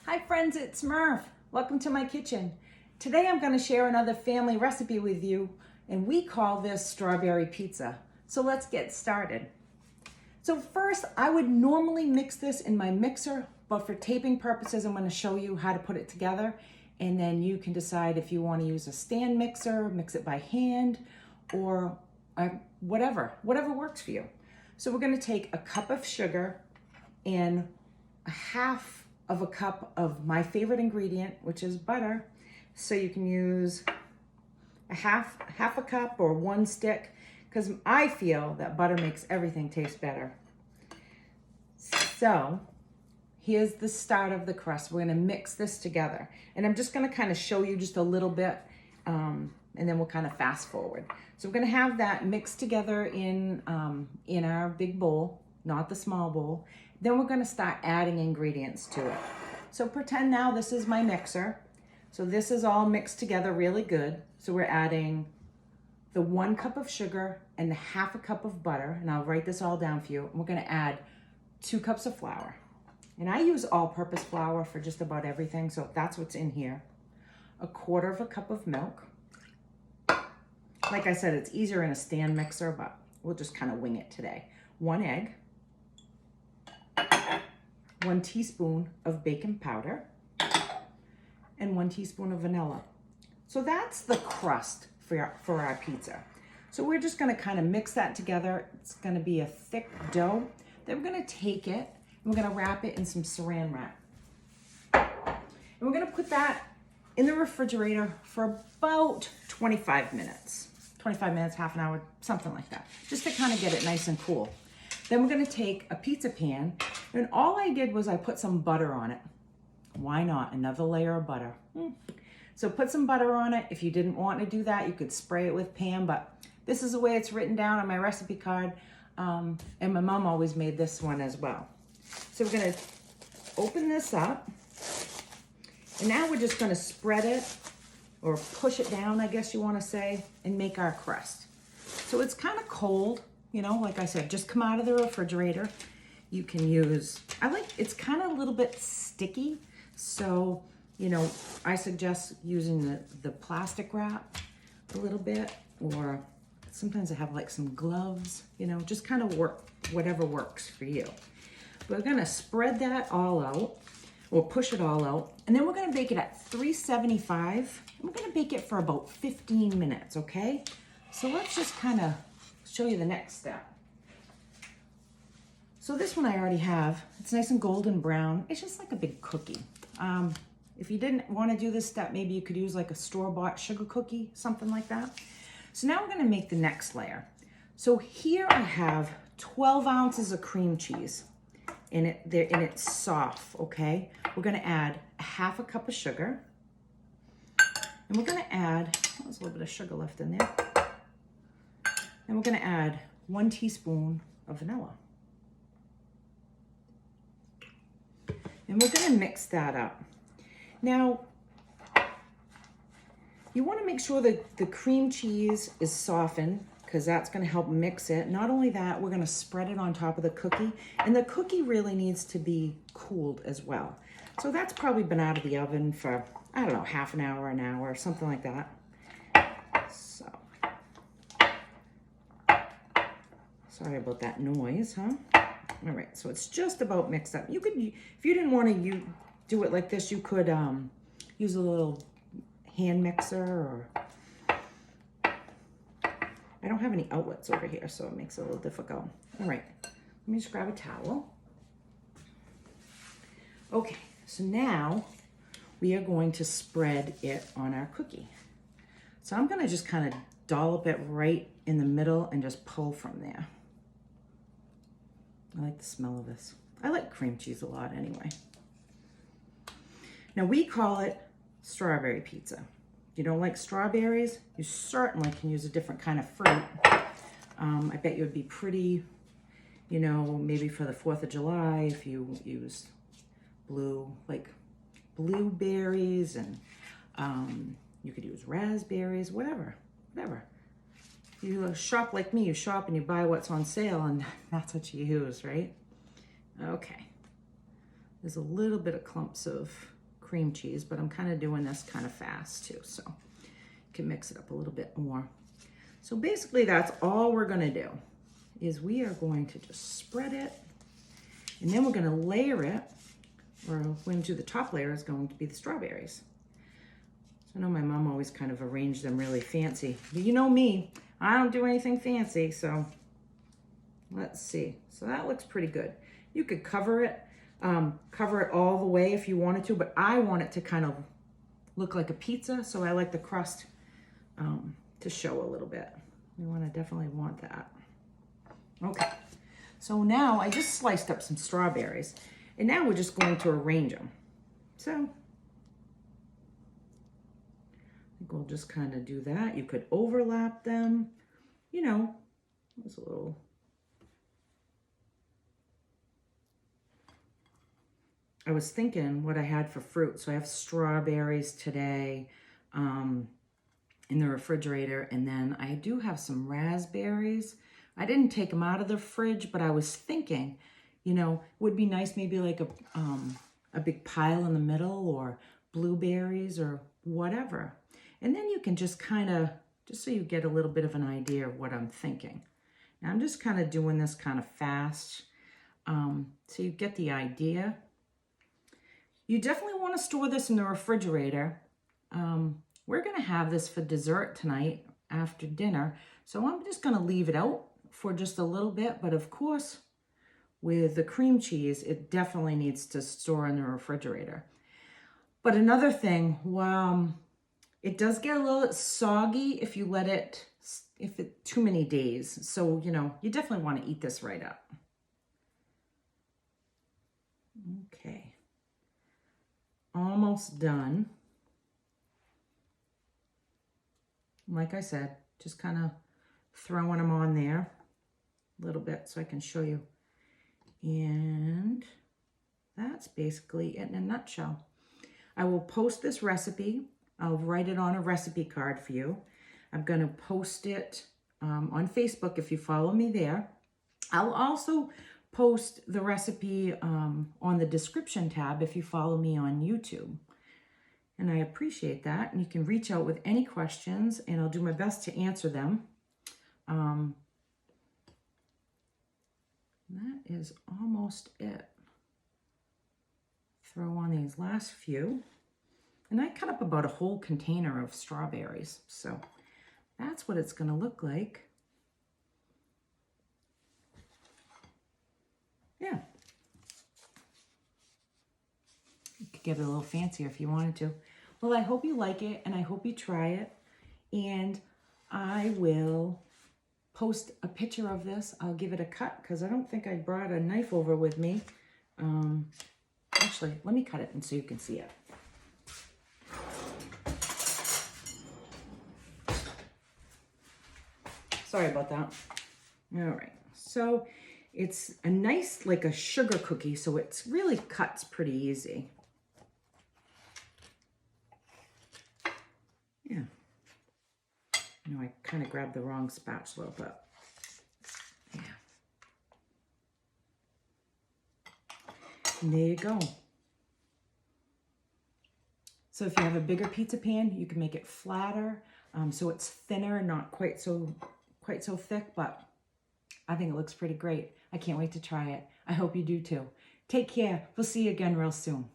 Hi friends, it's Murph. Welcome to my kitchen. Today I'm going to share another family recipe with you, and we call this strawberry pizza. So let's get started. So first, I would normally mix this in my mixer, but for taping purposes, I'm going to show you how to put it together, and then you can decide if you want to use a stand mixer, mix it by hand, or whatever works for you. So we're going to take a cup of sugar and a half of a cup of my favorite ingredient, which is butter. So you can use a half a cup or one stick, because I feel that butter makes everything taste better. So here's the start of the crust. We're gonna mix this together. And I'm just gonna kind of show you just a little bit, and then we'll kind of fast forward. So we're gonna have that mixed together in our big bowl, not the small bowl. Then we're gonna start adding ingredients to it. So pretend now this is my mixer. So this is all mixed together really good. So we're adding the 1 cup of sugar and the half a cup of butter, and I'll write this all down for you. And we're gonna add 2 cups of flour. And I use all-purpose flour for just about everything, so that's what's in here. 1/4 cup of milk. Like I said, it's easier in a stand mixer, but we'll just kind of wing it today. 1 egg. 1 teaspoon of baking powder, and 1 teaspoon of vanilla. So that's the crust for our pizza. So we're just gonna kind of mix that together. It's gonna be a thick dough. Then we're gonna take it and we're gonna wrap it in some saran wrap. And we're gonna put that in the refrigerator for about 25 minutes. 25 minutes, half an hour, something like that, just to kind of get it nice and cool. Then we're gonna take a pizza pan, and all I did was I put some butter on it. Why not? Another layer of butter. So put some butter on it. If you didn't want to do that, you could spray it with Pam, but this is the way it's written down on my recipe card. And my mom always made this one as well. So we're gonna open this up, and now we're just gonna spread it, or push it down, I guess you wanna say, and make our crust. So it's kind of cold. You know, like I said, just come out of the refrigerator. You can use, it's kind of a little bit sticky. So, you know, I suggest using the plastic wrap a little bit, or sometimes I have like some gloves, you know, just kind of whatever works for you. We're gonna spread that all out, or push it all out, and then we're gonna bake it at 375. And we're gonna bake it for about 15 minutes, okay? So let's just kind of show you the next step. So this one I already have. It's nice and golden brown. It's just like a big cookie. If you didn't want to do this step, maybe you could use like a store-bought sugar cookie, something like that. So now we're going to make the next layer. So here I have 12 ounces of cream cheese, and it's soft, okay? We're going to add a half a cup of sugar, and we're going to add, there's a little bit of sugar left in there. And we're gonna add 1 teaspoon of vanilla. And we're gonna mix that up. Now, you wanna make sure that the cream cheese is softened, because that's gonna help mix it. Not only that, we're gonna spread it on top of the cookie, and the cookie really needs to be cooled as well. So that's probably been out of the oven for, I don't know, half an hour, something like that. So. Sorry about that noise, huh? All right, so it's just about mixed up. You could, if you didn't want to do it like this, you could use a little hand mixer, or I don't have any outlets over here, so it makes it a little difficult. All right, let me just grab a towel. Okay, so now we are going to spread it on our cookie. So I'm gonna just kind of dollop it right in the middle and just pull from there. I like the smell of this. I like cream cheese a lot anyway. Now we call it strawberry pizza. If you don't like strawberries, you certainly can use a different kind of fruit. I bet you would be pretty, you know, maybe for the 4th of July if you use blueberries, and you could use raspberries, whatever. You shop like me, you shop and you buy what's on sale, and that's what you use, right? Okay. There's a little bit of clumps of cream cheese, but I'm kind of doing this kind of fast too, so you can mix it up a little bit more. So basically that's all we're gonna do, is we are going to just spread it, and then we're gonna layer it, or going to the top layer is going to be the strawberries. So I know my mom always kind of arranged them really fancy, but you know me, I don't do anything fancy, so let's see. So that looks pretty good. You could cover it all the way if you wanted to, but I want it to kind of look like a pizza, so I like the crust to show a little bit. Definitely want that. Okay, so now I just sliced up some strawberries, and now we're just going to arrange them. So I think we'll just kind of do that. You could overlap them, you know, there's a little. I was thinking what I had for fruit. So I have strawberries today in the refrigerator. And then I do have some raspberries. I didn't take them out of the fridge, but I was thinking, you know, would be nice maybe like a big pile in the middle, or blueberries or whatever. And then you can just kind of, just so you get a little bit of an idea of what I'm thinking. Now I'm just kind of doing this kind of fast so you get the idea. You definitely want to store this in the refrigerator. We're going to have this for dessert tonight after dinner. So I'm just going to leave it out for just a little bit. But of course, with the cream cheese, it definitely needs to store in the refrigerator. But another thing, it does get a little soggy if you let it, if it too many days. So, you know, you definitely want to eat this right up. Okay. Almost done. Like I said, just kind of throwing them on there a little bit so I can show you. And that's basically it in a nutshell. I will post this recipe. I'll write it on a recipe card for you. I'm going to post it on Facebook if you follow me there. I'll also post the recipe on the description tab if you follow me on YouTube. And I appreciate that. And you can reach out with any questions, and I'll do my best to answer them. That is almost it. Throw on these last few. And I cut up about a whole container of strawberries. So that's what it's going to look like. Yeah. You could get it a little fancier if you wanted to. Well, I hope you like it, and I hope you try it. And I will post a picture of this. I'll give it a cut because I don't think I brought a knife over with me. Actually, let me cut it and so you can see it. Sorry about that. All right, so it's a nice, like a sugar cookie, so it really cuts pretty easy. Yeah. I know I kind of grabbed the wrong spatula, but yeah. And there you go. So if you have a bigger pizza pan, you can make it flatter, so it's thinner, not quite so thick, but I think it looks pretty great. I can't wait to try it. I hope you do too. Take care. We'll see you again real soon.